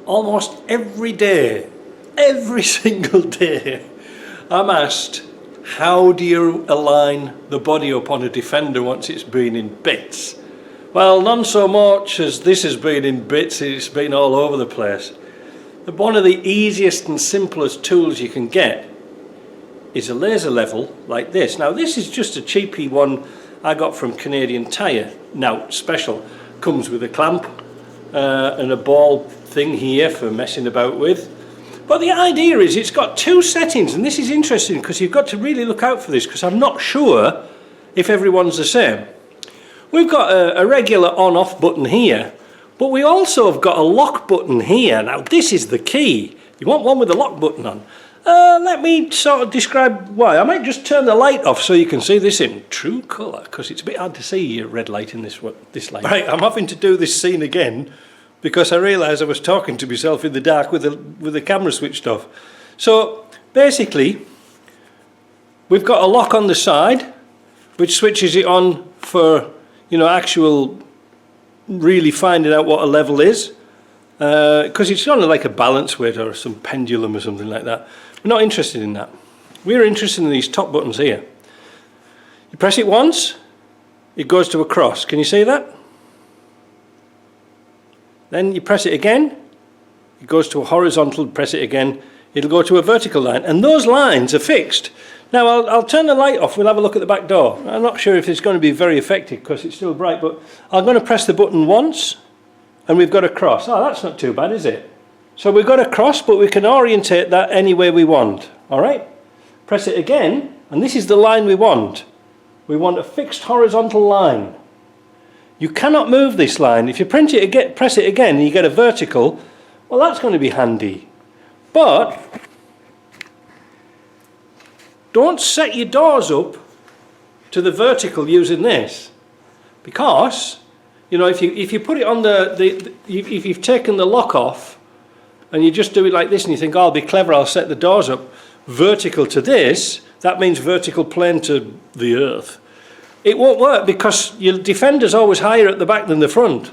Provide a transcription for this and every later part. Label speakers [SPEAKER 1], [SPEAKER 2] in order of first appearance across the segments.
[SPEAKER 1] Almost every day, every single day, I'm asked, how do you align the body up on a Defender once it's been in bits? Well, none so much as this has been in bits, it's been all over the place. One of the easiest and simplest tools you can get is a laser level like this. Now this is just a cheapy one I got from Canadian Tire. Now special, comes with a clamp and a ball thing here for messing about with. But the idea is it's got two settings, and this is interesting because you've got to really look out for this because I'm not sure if everyone's the same. We've got a regular on-off button here, but we also have got a lock button here. Now this is the key. You want one with a lock button on. Let me sort of describe why. I might just turn the light off so you can see this in true colour, because it's a bit hard to see red light in this light. Right, I'm having to do this scene again because I realised I was talking to myself in the dark with the camera switched off. So basically, we've got a lock on the side which switches it on for, you know, actual really finding out what a level is, because it's kind of like a balance weight or some pendulum or something like that. We're not interested in that. We're interested in these top buttons here. You press it once, it goes to a cross. Can you see that? Then you press it again, it goes to a horizontal. Press it again, it'll go to a vertical line, and those lines are fixed. Now I'll turn the light off, we'll have a look at the back door. I'm not sure if it's going to be very effective because it's still bright, but I'm going to press the button once and we've got a cross. Oh, that's not too bad, is it? So we've got a cross, but we can orientate that any way we want. Alright? Press it again, and this is the line we want. We want a fixed horizontal line. You cannot move this line. If you press it again and you get a vertical, well, that's going to be handy. But don't set your doors up to the vertical using this, because, you know, if you put it on if you've taken the lock off and you just do it like this and you think, oh, I'll be clever, I'll set the doors up vertical to this, that means vertical plane to the earth. It won't work because your Defender's always higher at the back than the front.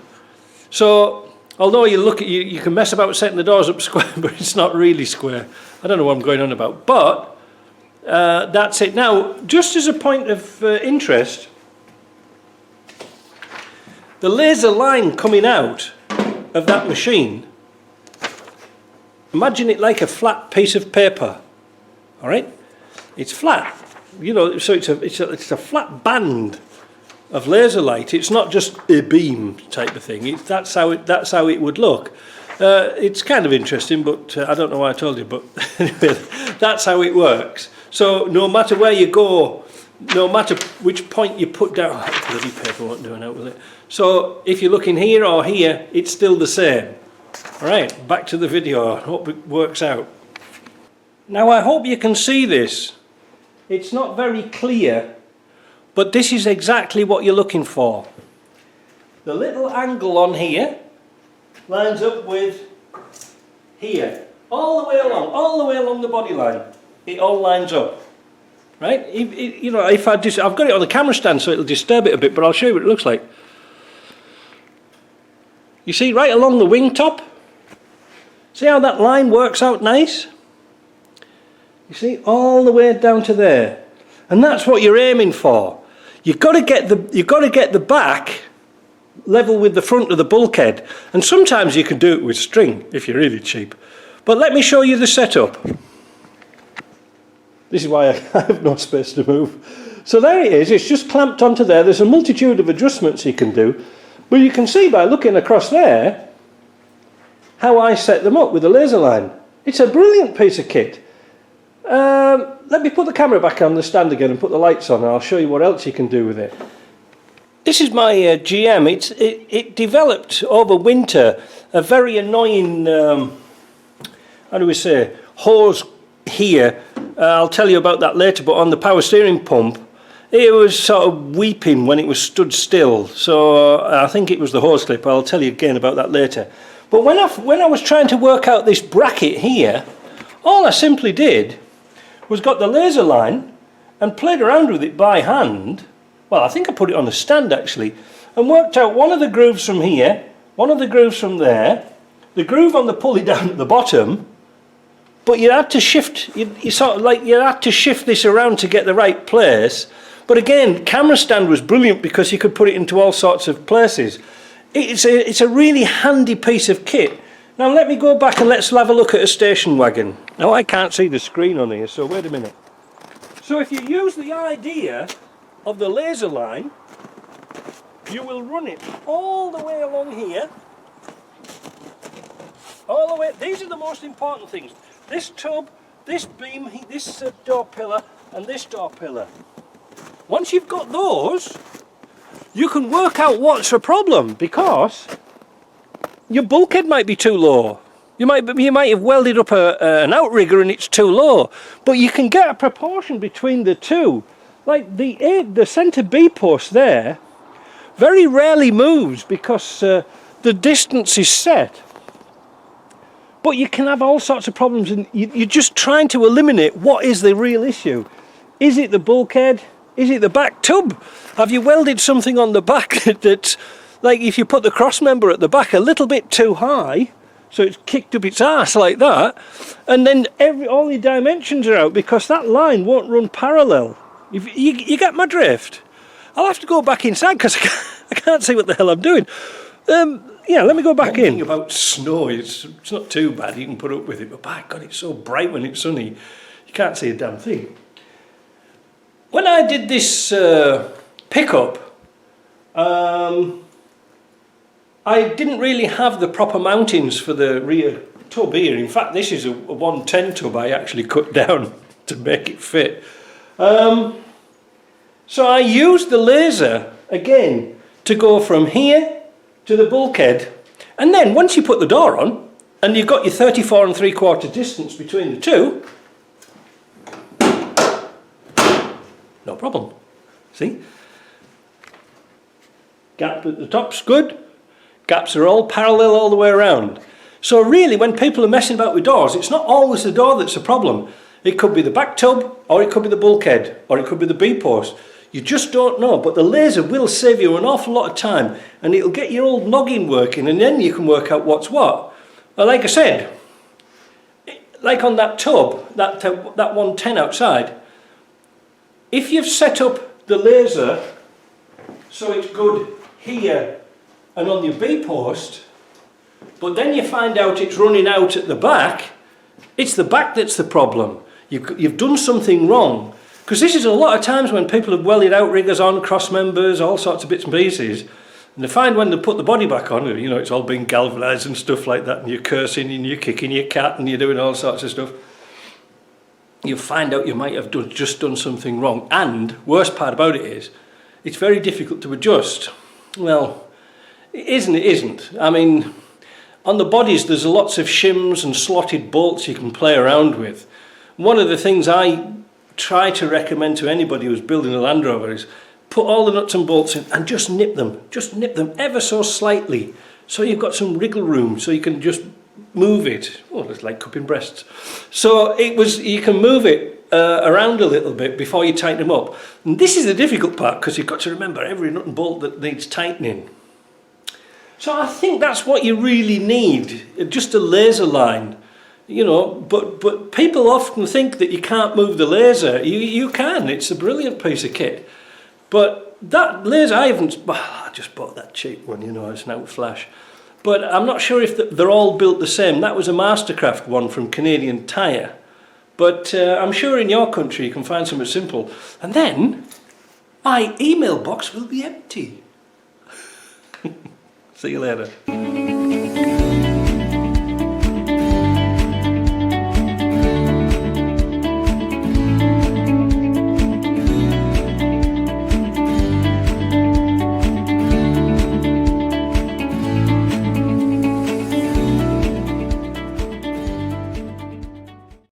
[SPEAKER 1] So although you can mess about setting the doors up square, but it's not really square. I don't know what I'm going on about, but that's it. Now, just as a point of interest, the laser line coming out of that machine, imagine it like a flat piece of paper. All right, it's flat, you know, so it's a flat band of laser light. It's not just a beam type of thing. That's how it would look. It's kind of interesting, but I don't know why I told you. But anyway, that's how it works. So no matter where you go, no matter which point you put down, that bloody paper won't do out with it. So if you're looking here or here, it's still the same. All right, back to the video. I hope it works out. Now I hope you can see this. It's not very clear, but this is exactly what you're looking for. The little angle on here lines up with here, all the way along the body line. It all lines up, right? You know, I've got it on the camera stand, so it'll disturb it a bit, but I'll show you what it looks like. You see, right along the wing top. See how that line works out nice? You see, all the way down to there, and that's what you're aiming for. You've got to get the back level with the front of the bulkhead, and sometimes you can do it with string if you're really cheap. But let me show you the setup. This is why I have no space to move. So there it is. It's just clamped onto there. There's a multitude of adjustments you can do, but you can see by looking across there how I set them up with the laser line. It's a brilliant piece of kit. Let me put the camera back on the stand again and put the lights on, and I'll show you what else you can do with it. This is my GM. It developed over winter a very annoying, how do we say, hose here. I'll tell you about that later, but on the power steering pump, it was sort of weeping when it was stood still. So I think it was the hose clip. I'll tell you again about that later. But when I was trying to work out this bracket here, all I simply did was got the laser line and played around with it by hand. Well, I think I put it on a stand actually, and worked out one of the grooves from here, one of the grooves from there, the groove on the pulley down at the bottom, but you had to shift, you sort of like, you had to shift this around to get the right place. But again, camera stand was brilliant because you could put it into all sorts of places. It's a really handy piece of kit. Now let me go back and let's have a look at a station wagon. Now I can't see the screen on here, so wait a minute. So if you use the idea of the laser line, you will run it all the way along here. All the way, these are the most important things. This tub, this beam, this door pillar and this door pillar. Once you've got those, you can work out what's a problem, because your bulkhead might be too low. You might have welded up an outrigger and it's too low, but you can get a proportion between the two. Like the centre B post there very rarely moves because the distance is set. But you can have all sorts of problems, and you're just trying to eliminate what is the real issue. Is it the bulkhead? Is it the back tub? Have you welded something on the back that's, like if you put the cross member at the back a little bit too high, so it's kicked up its arse like that, and then all the dimensions are out because that line won't run parallel. You get my drift? I'll have to go back inside because I can't see what the hell I'm doing. Yeah, let me go back in. One thing about snow, it's not too bad, you can put up with it, but by God, it's so bright when it's sunny, you can't see a damn thing. When I did this pickup, I didn't really have the proper mountings for the rear tub here. In fact, this is a 110 tub I actually cut down to make it fit. So I used the laser again to go from here to the bulkhead, and then once you put the door on and you've got your 34 3/4 distance between the two, no problem. See? Gap at the top's good. Gaps are all parallel all the way around. So really, when people are messing about with doors, it's not always the door that's a problem. It could be the back tub, or it could be the bulkhead, or it could be the B-post. You just don't know, but the laser will save you an awful lot of time, and it'll get your old noggin working, and then you can work out what's what. Well, like I said, like on that tub, that 110 outside, if you've set up the laser so it's good here and on your B-post, but then you find out it's running out at the back, it's the back that's the problem. You've done something wrong. Because this is a lot of times when people have welded outriggers on, cross members, all sorts of bits and pieces, and they find when they put the body back on, you know, it's all been galvanised and stuff like that, and you're cursing and you're kicking your cat and you're doing all sorts of stuff. You find out you might have just done something wrong, and worst part about it is, it's very difficult to adjust. Well, it isn't. I mean, on the bodies there's lots of shims and slotted bolts you can play around with. One of the things I try to recommend to anybody who's building a Land Rover is put all the nuts and bolts in and just nip them ever so slightly, so you've got some wriggle room so you can just move it. Oh, it's like cupping breasts. So you can move it around a little bit before you tighten them up. And this is the difficult part, because you've got to remember every nut and bolt that needs tightening. So I think that's what you really need, just a laser line. You know, but people often think that you can't move the laser. You can. It's a brilliant piece of kit. But that laser, I just bought that cheap one, you know, it's an outflash. But I'm not sure if they're all built the same. That was a Mastercraft one from Canadian Tire. But I'm sure in your country you can find something simple. And then my email box will be empty. See you later.